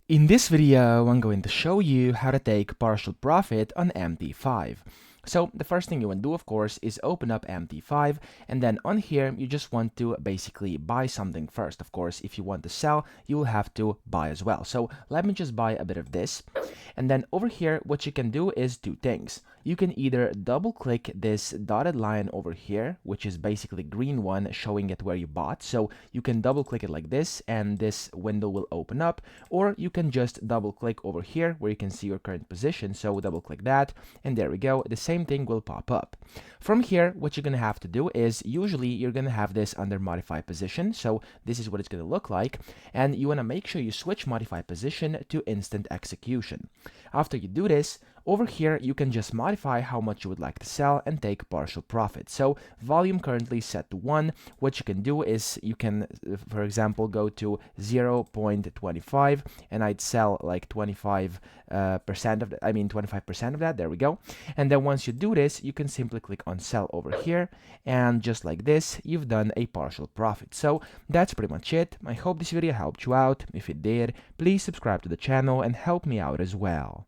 In this video, I'm going to show you how to take partial profit on MT5. So the first thing you want to do, of course, is open up MT5, and then on here, you just want to basically buy something first. Of course, if you want to sell, you will have to buy as well. So let me just buy a bit of this. And then over here, what you can do is two things. You can either double click this dotted line over here, which is basically green one showing it where you bought. So you can double click it like this, and this window will open up, or you can just double click over here where you can see your current position. So double click that, and there we go. The same thing will pop up. From here, what you're going to have to do is usually you're going to have this under modify position. So this is what it's going to look like. And you want to make sure you switch modify position to instant execution. After you do this, over here, you can just modify how much you would like to sell and take partial profit. So volume currently set to 1. What you can do is you can, for example, go to 0.25, and I'd sell like 25% of that. 25% of that. There we go. And then once you do this, you can simply click on sell over here, and just like this, you've done a partial profit. So that's pretty much it. I hope this video helped you out. If it did, please subscribe to the channel and help me out as well.